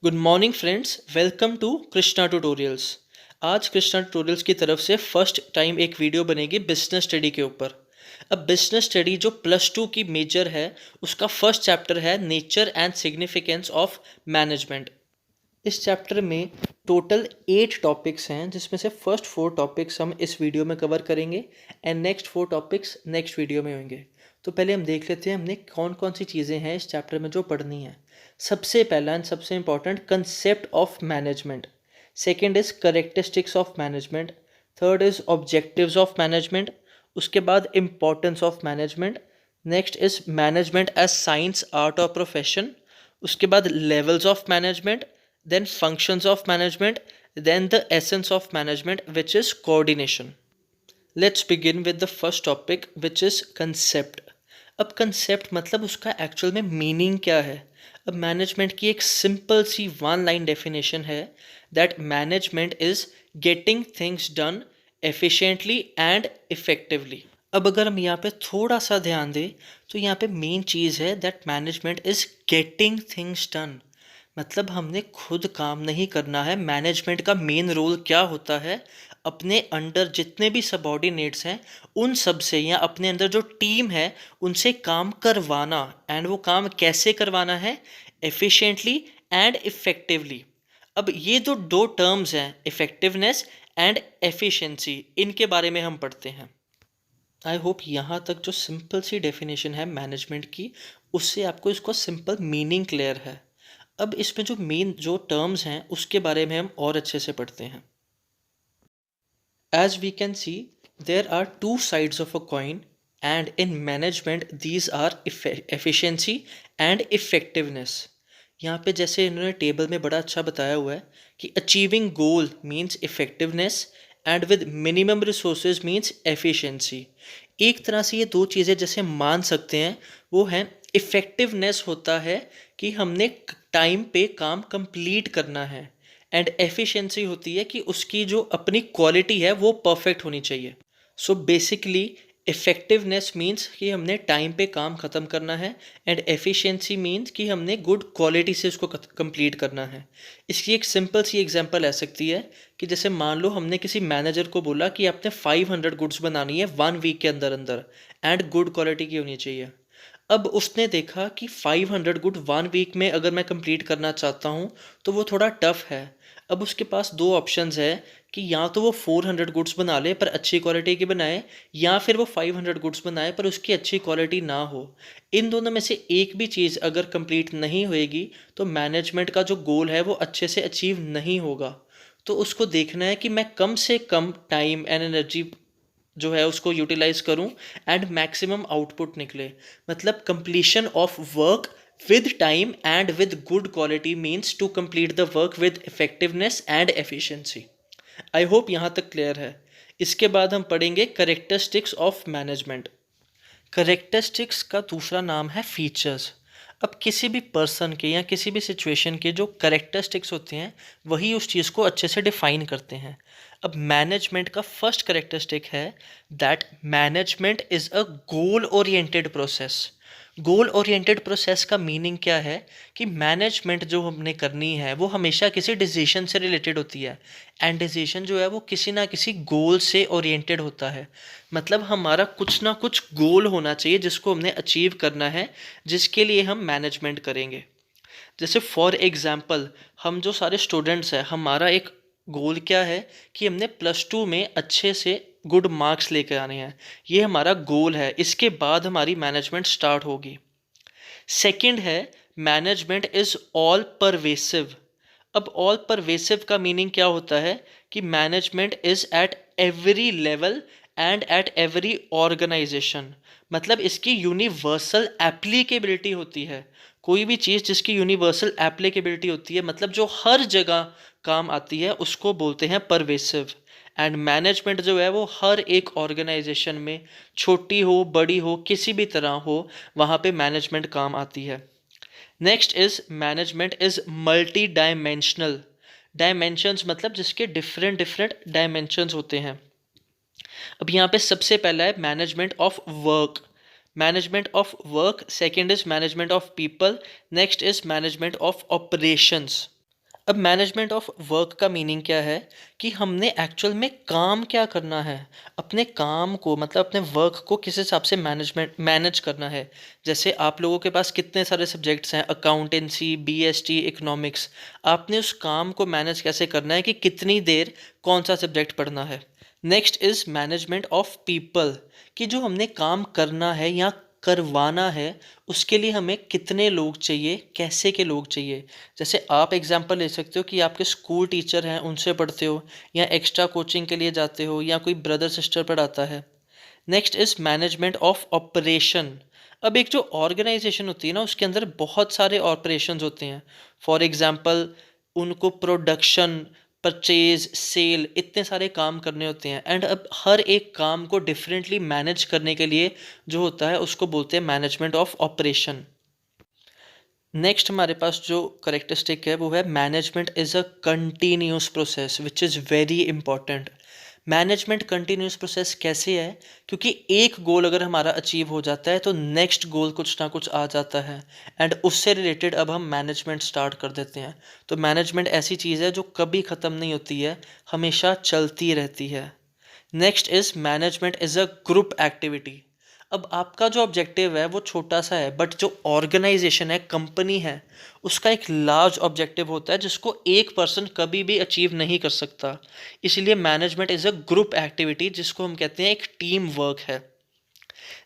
Good morning friends, welcome to Krishna tutorials. आज Krishna tutorials की तरफ से फर्स्ट टाइम एक वीडियो बनेगी बिजनेस स्टडी के ऊपर। अब बिजनेस स्टडी जो +2 की मेजर है, उसका फर्स्ट चैप्टर है nature and significance of management. इस चैप्टर में टोटल 8 टॉपिक्स हैं, जिसमें से फर्स्ट 4 टॉपिक्स हम इस वीडियो में कवर करेंगे and next 4 topics next video में होंगे। तो पहले हम देख लेते हैं हमने कौन कौन सी चीज़ें हैं इस चैप्टर में जो पढ़नी है। सबसे पहला एंड सबसे important, concept of management. Second is characteristics of management. Third is objectives of management. उसके बाद importance of management. Next is management as science, art और प्रोफेशन। उसके बाद levels of management, then functions of management, then the essence of management, which is coordination. Let's begin with the first topic, which is concept. अब concept मतलब उसका actual में meaning क्या है। अब मैनेजमेंट की एक सिंपल सी 1 लाइन डेफिनेशन है, that management is getting things done efficiently and effectively. अब अगर हम यहाँ पे थोड़ा सा ध्यान दें तो यहाँ पे मेन चीज़ है that management is getting things done. मतलब हमने खुद काम नहीं करना है। मैनेजमेंट का मेन रोल क्या होता है, अपने अंडर जितने भी सबॉर्डिनेट्स हैं उन सब से, या अपने अंदर जो टीम है उनसे काम करवाना। एंड वो काम कैसे करवाना है, एफिशिएंटली एंड इफेक्टिवली। अब ये जो दो टर्म्स हैं, इफेक्टिवनेस एंड एफिशिएंसी, इनके बारे में हम पढ़ते हैं। आई होप यहाँ तक जो सिंपल सी डेफिनेशन है मैनेजमेंट की, उससे आपको इसको सिंपल मीनिंग क्लियर है। अब इसमें जो मेन जो टर्म्स हैं उसके बारे में हम और अच्छे से पढ़ते हैं। As we can see, there are 2 sides of a coin and in management these are efficiency and effectiveness. यहाँ पे जैसे इन्होंने टेबल में बड़ा अच्छा बताया हुआ है कि achieving goal means effectiveness and with minimum resources means efficiency. एक तरह से ये दो चीज़ें जैसे मान सकते हैं, वो है इफेक्टिवनेस होता है कि हमने टाइम पे काम कंप्लीट करना है, एंड एफिशिएंसी होती है कि उसकी जो अपनी क्वालिटी है वो परफेक्ट होनी चाहिए। सो बेसिकली इफेक्टिवनेस मीन्स कि हमने टाइम पे काम ख़त्म करना है, एंड एफिशिएंसी मीन्स कि हमने गुड क्वालिटी से उसको कंप्लीट करना है। इसकी एक सिंपल सी एग्जांपल आ सकती है कि जैसे मान लो हमने किसी मैनेजर को बोला कि आपने 500 गुड्स बनानी है 1 वीक के अंदर अंदर, एंड गुड क्वालिटी की होनी चाहिए। अब उसने देखा कि 500 गुड 1 वीक में अगर मैं कंप्लीट करना चाहता हूँ तो वो थोड़ा टफ है। अब उसके पास दो ऑप्शंस है कि या तो वो 400 गुड्स बना ले पर अच्छी क्वालिटी की बनाए, या फिर वो 500 गुड्स बनाए पर उसकी अच्छी क्वालिटी ना हो। इन दोनों में से एक भी चीज़ अगर कंप्लीट नहीं होएगी तो मैनेजमेंट का जो गोल है वो अच्छे से अचीव नहीं होगा। तो उसको देखना है कि मैं कम से कम टाइम एंड एनर्जी जो है उसको यूटिलाइज करूं एंड मैक्सिमम आउटपुट निकले। मतलब completion of work with time and with good quality means to complete the work with effectiveness and efficiency. I hope यहाँ तक क्लियर है। इसके बाद हम पढ़ेंगे करेक्टरिस्टिक्स ऑफ मैनेजमेंट। करेक्टरिस्टिक्स का दूसरा नाम है फीचर्स। अब किसी भी पर्सन के या किसी भी सिचुएशन के जो करेक्टरिस्टिक्स होते हैं वही उस चीज़ को अच्छे से डिफाइन करते हैं। अब मैनेजमेंट का फर्स्ट करेक्टरिस्टिक है that management is a goal oriented process. Goal oriented process का मीनिंग क्या है कि मैनेजमेंट जो हमने करनी है वो हमेशा किसी डिसीजन से रिलेटेड होती है, एंड डिसीजन जो है वो किसी ना किसी गोल से ओरिएंटेड होता है। मतलब हमारा कुछ ना कुछ गोल होना चाहिए जिसको हमने अचीव करना है, जिसके लिए हम मैनेजमेंट करेंगे। जैसे फॉर एग्जांपल हम जो सारे स्टूडेंट्स हैं, हमारा एक गोल क्या है कि हमने +2 में अच्छे से गुड मार्क्स लेकर आने हैं। ये हमारा गोल है, इसके बाद हमारी मैनेजमेंट स्टार्ट होगी। सेकंड है मैनेजमेंट इज़ ऑल परवेसिव। अब ऑल परवेसिव का मीनिंग क्या होता है कि management is at every level and at every organisation. मतलब इसकी यूनिवर्सल एप्लीकेबिलिटी होती है। कोई भी चीज़ जिसकी यूनिवर्सल एप्लीकेबिलिटी होती है, मतलब जो हर जगह काम आती है, उसको बोलते हैं परवेसिव। एंड मैनेजमेंट जो है वो हर एक ऑर्गेनाइजेशन में, छोटी हो बड़ी हो किसी भी तरह हो, वहाँ पे मैनेजमेंट काम आती है। Next is management is multi dimensional. Dimensions मतलब जिसके डिफरेंट डिफरेंट डायमेंशंस होते हैं। अब यहाँ पे सबसे पहला है management of work. Management of work, second is management of people, next is management of operations. अब मैनेजमेंट ऑफ वर्क का मीनिंग क्या है कि हमने एक्चुअल में काम क्या करना है, अपने काम को मतलब अपने वर्क को किस हिसाब से मैनेज करना है। जैसे आप लोगों के पास कितने सारे सब्जेक्ट्स हैं, अकाउंटेंसी, बीएसटी, इकोनॉमिक्स, आपने उस काम को मैनेज कैसे करना है कि कितनी देर कौन सा सब्जेक्ट पढ़ना है। Next is management of people, कि जो हमने काम करना है या करवाना है उसके लिए हमें कितने लोग चाहिए, कैसे के लोग चाहिए। जैसे आप एग्जांपल ले सकते हो कि आपके स्कूल टीचर हैं, उनसे पढ़ते हो, या एक्स्ट्रा कोचिंग के लिए जाते हो, या कोई ब्रदर सिस्टर पढ़ाता है। Next is management of operation. अब एक जो ऑर्गेनाइजेशन होती है ना, उसके अंदर बहुत सारे ऑपरेशंस होते हैं। फॉर एग्जांपल उनको प्रोडक्शन, परचेज, सेल, इतने सारे काम करने होते हैं, एंड अब हर एक काम को डिफरेंटली मैनेज करने के लिए जो होता है उसको बोलते हैं मैनेजमेंट ऑफ ऑपरेशन। नेक्स्ट हमारे पास जो करेक्टरिस्टिक है वो है management is a continuous process which is very important. Management continuous process कैसे है, क्योंकि एक गोल अगर हमारा अचीव हो जाता है तो नेक्स्ट गोल कुछ ना कुछ आ जाता है, एंड उससे रिलेटेड अब हम मैनेजमेंट स्टार्ट कर देते हैं। तो मैनेजमेंट ऐसी चीज़ है जो कभी ख़त्म नहीं होती है, हमेशा चलती रहती है। Next is management is a group activity. अब आपका जो ऑब्जेक्टिव है वो छोटा सा है, बट जो ऑर्गेनाइजेशन है, कंपनी है, उसका एक लार्ज ऑब्जेक्टिव होता है जिसको एक पर्सन कभी भी अचीव नहीं कर सकता। इसलिए management is a group activity, जिसको हम कहते हैं एक टीम वर्क है।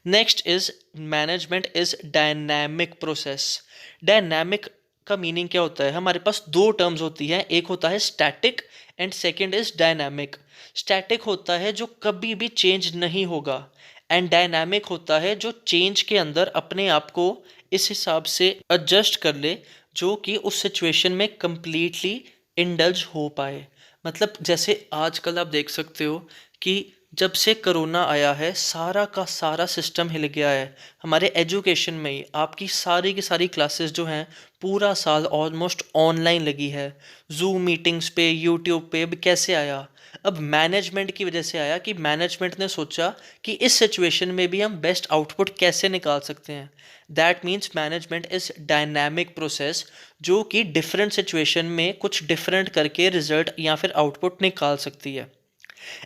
Next is management is dynamic process. Dynamic का मीनिंग क्या होता है, हमारे पास दो टर्म्स होती हैं, एक होता है static and second is dynamic. Static होता है जो कभी भी चेंज नहीं होगा, एंड डायनामिक होता है जो चेंज के अंदर अपने आप को इस हिसाब से एडजस्ट कर ले जो कि उस सिचुएशन में कंप्लीटली इंडल्ज हो पाए। मतलब जैसे आजकल आप देख सकते हो कि जब से कोरोना आया है सारा का सारा सिस्टम हिल गया है। हमारे एजुकेशन में ही आपकी सारी की सारी क्लासेस जो हैं पूरा साल ऑलमोस्ट ऑनलाइन लगी है। जूम मीटिंग्स पे, यूट्यूब पे। अब कैसे आया, अब मैनेजमेंट की वजह से आया कि मैनेजमेंट ने सोचा कि इस सिचुएशन में भी हम बेस्ट आउटपुट कैसे निकाल सकते हैं। That means management is dynamic process जो कि डिफरेंट सिचुएशन में कुछ डिफरेंट करके रिजल्ट या फिर आउटपुट निकाल सकती है।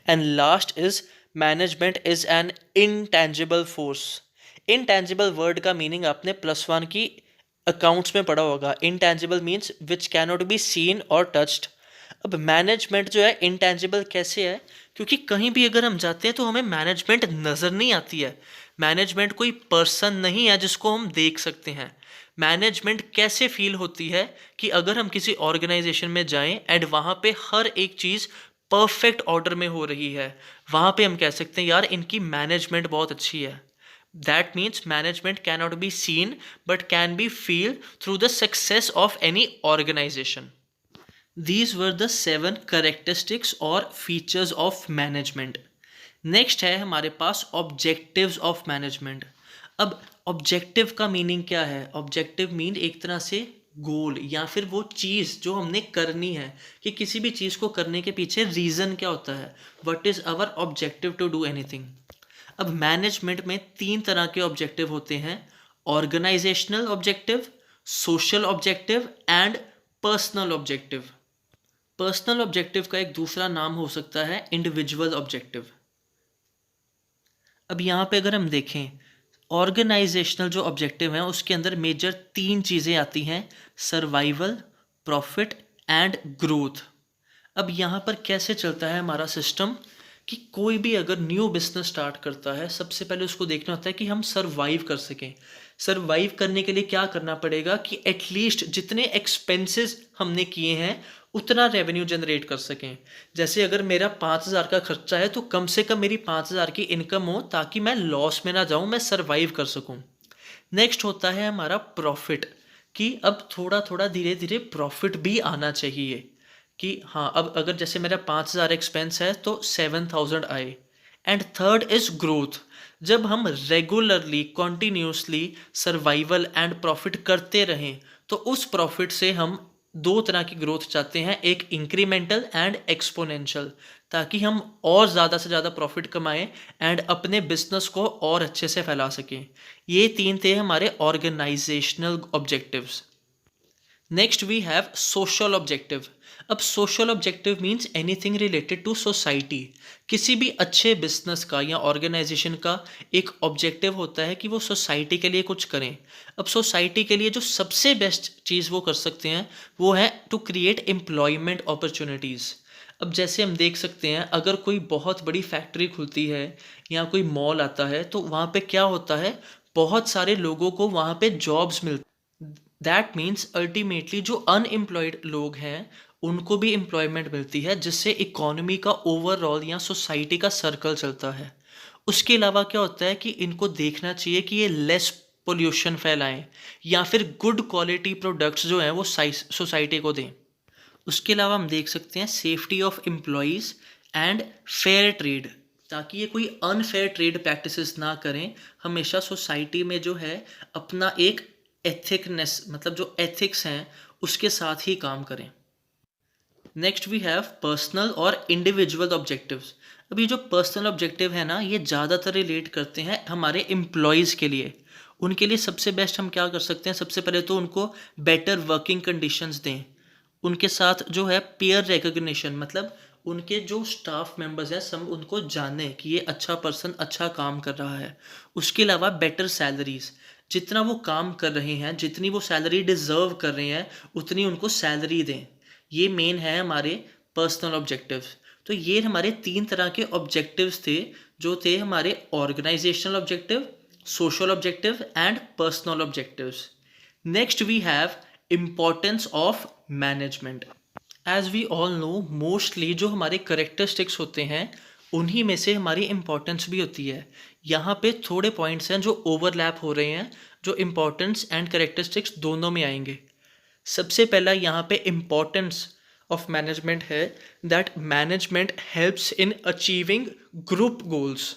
And last is management is an intangible force. Intangible word का मीनिंग आपने +1 की अकाउंट्स में पढ़ा होगा। Intangible means which cannot be seen और टच्ड। अब मैनेजमेंट जो है इनटेंजिबल कैसे है, क्योंकि कहीं भी अगर हम जाते हैं तो हमें मैनेजमेंट नज़र नहीं आती है। मैनेजमेंट कोई पर्सन नहीं है जिसको हम देख सकते हैं। मैनेजमेंट कैसे फील होती है कि अगर हम किसी ऑर्गेनाइजेशन में जाएं एंड वहाँ पे हर एक चीज़ परफेक्ट ऑर्डर में हो रही है, वहाँ पे हम कह सकते हैं यार इनकी मैनेजमेंट बहुत अच्छी है। That means management can not be seen but can be feel through the success of any organisation. These were the 7 characteristics और features of management. नेक्स्ट है हमारे पास ऑब्जेक्टिव्स ऑफ मैनेजमेंट। अब ऑब्जेक्टिव का मीनिंग क्या है, ऑब्जेक्टिव मीन एक तरह से गोल या फिर वो चीज़ जो हमने करनी है, कि किसी भी चीज़ को करने के पीछे रीज़न क्या होता है, what is our objective to do anything. अब मैनेजमेंट में 3 तरह के ऑब्जेक्टिव होते हैं, organisational objective, social objective and personal objective. Personal objective का एक दूसरा नाम हो सकता है इंडिविजुअल ऑब्जेक्टिव। अब यहाँ पे अगर हम देखें ऑर्गेनाइजेशनल जो ऑब्जेक्टिव हैं उसके अंदर मेजर 3 चीज़ें आती हैं, सर्वाइवल, प्रॉफिट एंड ग्रोथ। अब यहाँ पर कैसे चलता है हमारा सिस्टम कि कोई भी अगर न्यू बिजनेस स्टार्ट करता है सबसे पहले उसको देखना होता है कि हम सरवाइव कर सकें। सरवाइव करने के लिए क्या करना पड़ेगा कि एटलीस्ट जितने एक्सपेंसेस हमने किए हैं उतना रेवेन्यू जनरेट कर सकें। जैसे अगर मेरा 5,000 का खर्चा है तो कम से कम मेरी 5,000 की इनकम हो ताकि मैं लॉस में ना जाऊं, मैं सरवाइव कर सकूं। नेक्स्ट होता है हमारा प्रॉफिट, कि अब थोड़ा थोड़ा धीरे धीरे प्रॉफिट भी आना चाहिए, कि हाँ अब अगर जैसे मेरा 5,000 एक्सपेंस है तो 7,000 आए। एंड थर्ड इज ग्रोथ, जब हम regularly continuously survival and profit करते रहें तो उस प्रॉफिट से हम दो तरह की ग्रोथ चाहते हैं, एक इंक्रीमेंटल एंड एक्सपोनेंशियल, ताकि हम और ज़्यादा से ज़्यादा प्रॉफिट कमाएं एंड अपने बिजनेस को और अच्छे से फैला सकें। ये 3 थे हमारे organisational objectives. Next we have social objective. अब social objective means anything related to society. किसी भी अच्छे बिजनेस का या ऑर्गेनाइजेशन का एक ऑब्जेक्टिव होता है कि वो सोसाइटी के लिए कुछ करें। अब सोसाइटी के लिए जो सबसे बेस्ट चीज़ वो कर सकते हैं वो है टू क्रिएट एम्प्लॉयमेंट अपॉर्चुनिटीज़। अब जैसे हम देख सकते हैं, अगर कोई बहुत बड़ी फैक्ट्री खुलती है या कोई मॉल आता है तो वहाँ पे क्या होता है, बहुत सारे लोगों को वहाँ पे जॉब्स मिलती। दैट मीन्स अल्टीमेटली जो अनएम्प्लॉयड लोग हैं उनको भी एम्प्लॉयमेंट मिलती है, जिससे इकोनॉमी का ओवरऑल या सोसाइटी का सर्कल चलता है। उसके अलावा क्या होता है कि इनको देखना चाहिए कि ये लेस पोल्यूशन फैलाएं या फिर गुड क्वालिटी प्रोडक्ट्स जो हैं वो सोसाइटी को दें। उसके अलावा हम देख सकते हैं safety of employees and fair trade, ताकि ये कोई अनफेयर ट्रेड प्रैक्टिसेस ना करें। हमेशा सोसाइटी में जो है अपना एक एथिकनेस, मतलब जो एथिक्स हैं उसके साथ ही काम करें। नेक्स्ट वी हैव पर्सनल और इंडिविजुअल ऑब्जेक्टिव्स। अभी जो पर्सनल ऑब्जेक्टिव है ना, ये ज़्यादातर रिलेट करते हैं हमारे एम्प्लॉयज़ के लिए। उनके लिए सबसे बेस्ट हम क्या कर सकते हैं, सबसे पहले तो उनको बेटर वर्किंग कंडीशंस दें। उनके साथ जो है पीयर रिकग्निशन, मतलब उनके जो स्टाफ मेंबर्स हैं सब उनको जाने कि ये अच्छा पर्सन अच्छा काम कर रहा है। उसके अलावा बेटर सैलरीज, जितना वो काम कर रहे हैं, जितनी वो सैलरी डिज़र्व कर रहे हैं उतनी उनको सैलरी दें। ये मेन है हमारे पर्सनल ऑब्जेक्टिव्स। तो ये हमारे 3 तरह के ऑब्जेक्टिव्स थे, जो थे हमारे organisational objective, social objective and personal objectives. Next we have importance of management. As we all know, mostly जो हमारे करेक्टरिस्टिक्स होते हैं उन्हीं में से हमारी इम्पोर्टेंस भी होती है। यहाँ पे थोड़े पॉइंट्स हैं जो ओवरलैप हो रहे हैं, जो इम्पोर्टेंस एंड करेक्टरिस्टिक्स दोनों में आएंगे। सबसे पहला यहाँ पे इम्पोर्टेंस ऑफ मैनेजमेंट है that management helps in achieving group goals.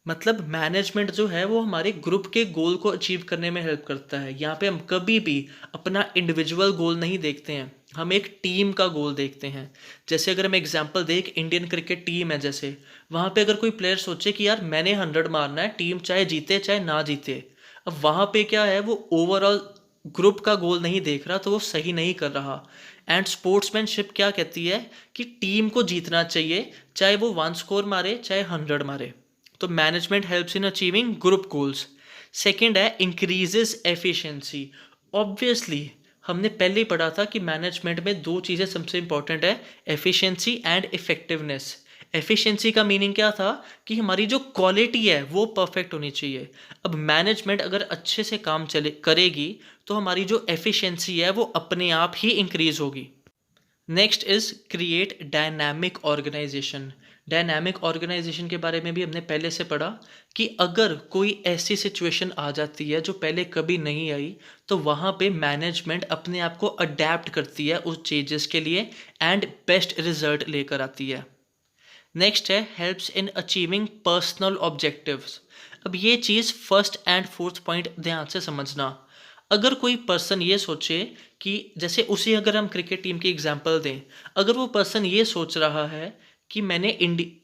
मतलब मैनेजमेंट जो है वो हमारे ग्रुप के गोल को अचीव करने में हेल्प करता है। यहाँ पे हम कभी भी अपना इंडिविजुअल गोल नहीं देखते हैं, हम एक टीम का गोल देखते हैं। जैसे अगर हम एग्जांपल देख, इंडियन क्रिकेट टीम है जैसे, वहाँ पे अगर कोई प्लेयर सोचे कि यार मैंने 100 मारना है, टीम चाहे जीते चाहे ना जीते, अब वहाँ पे क्या है, वो ओवरऑल ग्रुप का गोल नहीं देख रहा, तो वो सही नहीं कर रहा। एंड स्पोर्ट्समैनशिप क्या कहती है कि टीम को जीतना चाहिए, चाहे वो 1 स्कोर मारे चाहे 100 मारे। तो management helps in achieving group goals. Second है इंक्रीजेस एफिशिएंसी। ऑब्वियसली हमने पहले ही पढ़ा था कि मैनेजमेंट में 2 चीज़ें सबसे इंपॉर्टेंट है, एफिशिएंसी एंड इफेक्टिवनेस। एफिशिएंसी का मीनिंग क्या था कि हमारी जो क्वालिटी है वो परफेक्ट होनी चाहिए। अब मैनेजमेंट अगर अच्छे से काम चले करेगी तो हमारी जो एफिशिएंसी है वो अपने आप ही इंक्रीज होगी। Next is create dynamic organisation. Dynamic organisation के बारे में भी हमने पहले से पढ़ा कि अगर कोई ऐसी सिचुएशन आ जाती है जो पहले कभी नहीं आई, तो वहाँ पे मैनेजमेंट अपने आप को अडेप्ट करती है उस चेंजेस के लिए एंड बेस्ट रिजल्ट लेकर आती है। नेक्स्ट है helps in achieving personal objectives. अब ये चीज़ फर्स्ट एंड फोर्थ पॉइंट ध्यान से समझना। अगर कोई पर्सन ये सोचे कि जैसे उसी अगर हम क्रिकेट टीम की एग्जांपल दें, अगर वो पर्सन ये सोच रहा है कि मैंने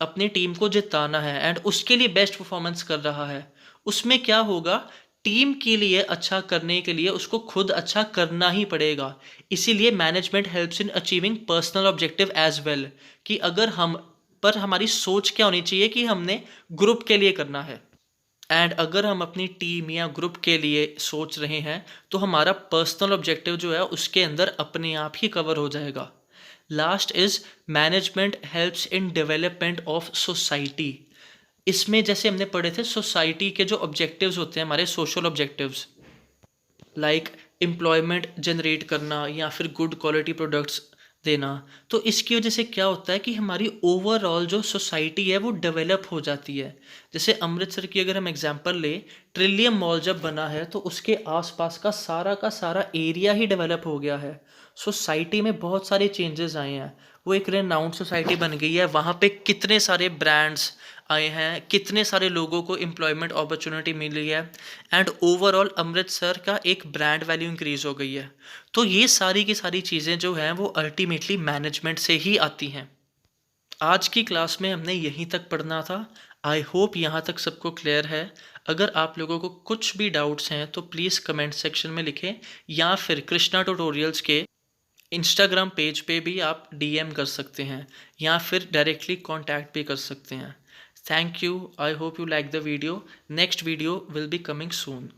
अपनी टीम को जिताना है एंड उसके लिए बेस्ट परफॉर्मेंस कर रहा है, उसमें क्या होगा, टीम के लिए अच्छा करने के लिए उसको खुद अच्छा करना ही पड़ेगा। इसीलिए management helps in achieving personal objective as well, कि अगर हम पर हमारी सोच क्या होनी चाहिए कि हमने ग्रुप के लिए करना है। एंड अगर हम अपनी टीम या ग्रुप के लिए सोच रहे हैं तो हमारा पर्सनल ऑब्जेक्टिव जो है उसके अंदर अपने आप ही कवर हो जाएगा। Last is management helps in development of society. इसमें जैसे हमने पढ़े थे सोसाइटी के जो ऑब्जेक्टिव्स होते हैं हमारे social objectives, like employment generate करना या फिर गुड क्वालिटी प्रोडक्ट्स देना। तो इसकी वजह से क्या होता है कि हमारी ओवरऑल जो सोसाइटी है वो डेवलप हो जाती है। जैसे अमृतसर की अगर हम एग्जांपल ले, ट्रिलियम मॉल जब बना है तो उसके आसपास का सारा एरिया ही डेवलप हो गया है। सोसाइटी में बहुत सारे चेंजेस आए हैं, वो एक रेनाउंड सोसाइटी बन गई है। वहाँ पे कितने सारे ब्रांड्स आए हैं, कितने सारे लोगों को एम्प्लॉयमेंट अपॉर्चुनिटी मिली है एंड ओवरऑल अमृतसर का एक ब्रांड वैल्यू इंक्रीज हो गई है। तो ये सारी की सारी चीज़ें जो हैं वो अल्टीमेटली मैनेजमेंट से ही आती हैं। आज की क्लास में हमने यहीं तक पढ़ना था। आई होप यहाँ तक सबको क्लियर है। अगर आप लोगों को कुछ भी डाउट्स हैं तो प्लीज़ कमेंट सेक्शन में लिखें या फिर कृष्णा ट्यूटोरियल्स के इंस्टाग्राम पेज पे भी आप डीएम कर सकते हैं या फिर डायरेक्टली कांटेक्ट भी कर सकते हैं। Thank you, I hope you like the video. Next video will be coming soon.